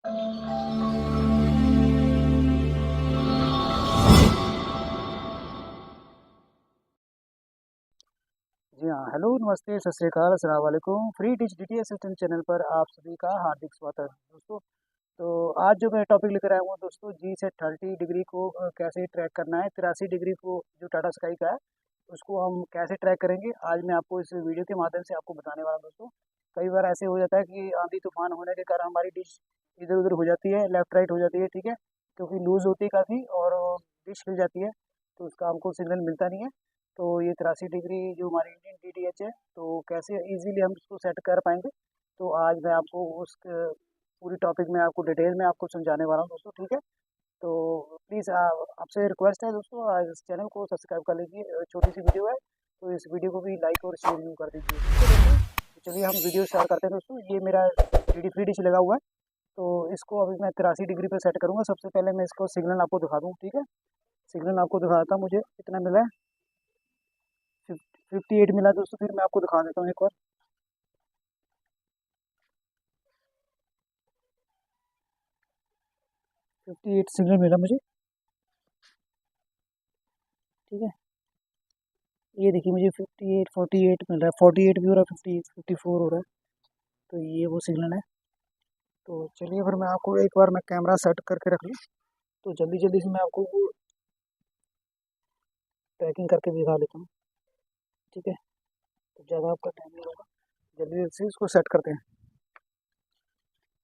जी हाँ, हेलो, नमस्ते, सत श्री अकाल, अस्सलाम वालेकुम। Free teach DTH assistant channel पर आप सभी का हार्दिक स्वागत है दोस्तों। तो आज जो मैं टॉपिक लेकर आया हूँ दोस्तों, जी से 30 डिग्री को कैसे ट्रैक करना है, 83 डिग्री को जो टाटा स्काई का है उसको हम कैसे ट्रैक करेंगे, आज मैं आपको इस वीडियो के माध्यम से आपको बताने वाला हूँ दोस्तों। कई बार ऐसे हो जाता है कि आंधी तूफान होने के कारण हमारी डिश इधर उधर हो जाती है, लेफ्ट राइट हो जाती है, ठीक है, क्योंकि लूज होती है काफ़ी और डिश हिल जाती है, तो उसका हमको सिग्नल मिलता नहीं है। तो ये 83 डिग्री जो हमारी इंडियन डीटीएच है, तो कैसे इजीली हम इसको सेट कर पाएंगे, तो आज मैं आपको उस पूरी टॉपिक में आपको डिटेल में आपको समझाने वाला हूँ दोस्तों, ठीक है। तो प्लीज़ आपसे रिक्वेस्ट है दोस्तों, आज इस चैनल को सब्सक्राइब कर लीजिए, छोटी सी वीडियो है, तो इस वीडियो को भी लाइक और शेयर जरूर कर दीजिए, ठीक है दोस्तों। तो चलिए हम वीडियो स्टार्ट करते हैं दोस्तों। ये मेरा डी फ्री डिश लगा हुआ है, तो इसको अभी मैं 83 डिग्री पर सेट करूँगा। सबसे पहले मैं इसको सिग्नल आपको दिखा दूँ, ठीक है। सिग्नल आपको दिखाता हूँ, मुझे कितना मिला है, 58 मिला दोस्तों। फिर मैं आपको दिखा देता हूँ एक बार। 58 सिग्नल मिला मुझे, ठीक है। ये देखिए मुझे 58 48 मिल रहा है, 48 भी हो रहा है, 54 हो रहा है, तो ये वो सिग्नल है। तो चलिए फिर मैं आपको एक बार मैं कैमरा सेट करके रख लूँ, तो जल्दी जल्दी से मैं आपको वो ट्रैकिंग करके दिखा देता हूँ, ठीक है। तो ज़्यादा आपका टाइम नहीं होगा, जल्दी जल्दी से इसको सेट करते हैं।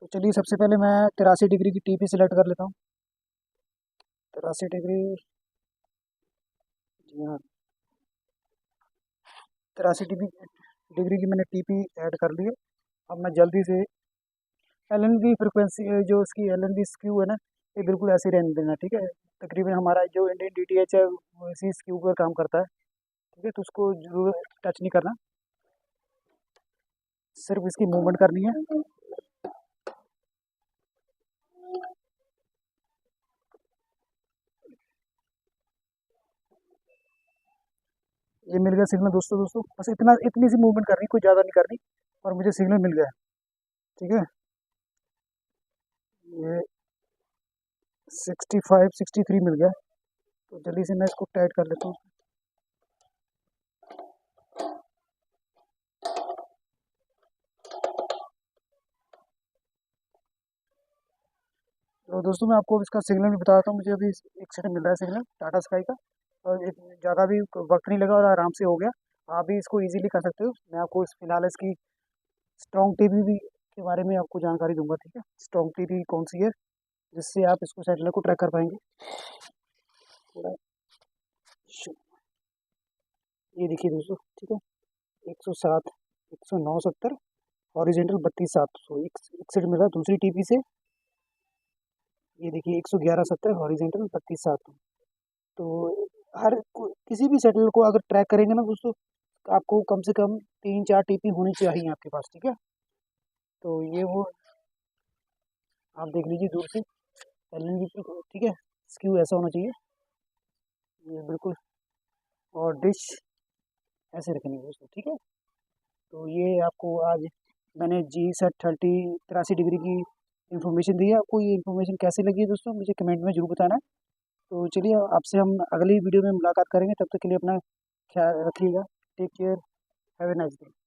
तो चलिए सबसे पहले मैं 83 डिग्री की टीपी सेलेक्ट कर लेता हूँ। 83 डिग्री, जी हाँ, 83 डिग्री की मैंने टीपी ऐड कर ली है। अब मैं जल्दी से एलएनबी फ्रिक्वेंसी, जो इसकी एलएनबी स्क्यू है ना, ये बिल्कुल ऐसे रहने देना, ठीक है। तकरीबन हमारा जो इंडियन डीटीएच है वो इसी स्क्यू पर काम करता है, ठीक है, तो उसको जरूर टच नहीं करना, सिर्फ इसकी मूवमेंट करनी है। ये मिल गया सिग्नल दोस्तों। दोस्तों बस इतनी सी मूवमेंट करनी, कोई ज़्यादा नहीं करनी, और मुझे सिग्नल मिल गया, ठीक है। ये 65 63 मिल गया, तो जल्दी से मैं इसको टाइट कर लेता हूँ। तो दोस्तों मैं आपको इसका सिग्नल भी बताता हूँ। मुझे अभी 1 सेकंड मिल रहा है सिग्नल टाटा स्काई का, और ज़्यादा भी वक्त नहीं लगा और आराम से हो गया। आप भी इसको इजीली कर सकते हो। मैं आपको फिलहाल इसकी स्ट्रॉन्ग टीवी भी के बारे में आपको जानकारी दूंगा, ठीक है। स्ट्रॉन्ग टीवी कौन सी है जिससे आप इसको सैटेलाइट को ट्रैक कर पाएंगे। थोड़ा ये देखिए दोस्तों, ठीक है, 107 109 70 हॉरिजेंटल 32 700 61 मिला दूसरी टीपी से। ये देखिए 111 70 हॉरिजेंटल 32 700। तो किसी भी सैटेलाइट को अगर ट्रैक करेंगे ना दोस्तों, आपको कम से कम 3 4 टीपी होनी चाहिए आपके पास, ठीक है। तो ये वो आप देख लीजिए दूर से एलएनबी, ठीक है, स्क्यू ऐसा होना चाहिए, ये बिल्कुल, और डिश ऐसे रखनी है दोस्तों, ठीक है। तो ये आपको आज मैंने जी सेट 83 डिग्री की इन्फॉर्मेशन दी है। आपको ये इन्फॉर्मेशन कैसी लगी है दोस्तों, मुझे कमेंट में जरूर बताना है। तो चलिए आपसे हम अगली वीडियो में मुलाकात करेंगे, तब तक के लिए अपना ख्याल रखिएगा। Take care, have a nice day.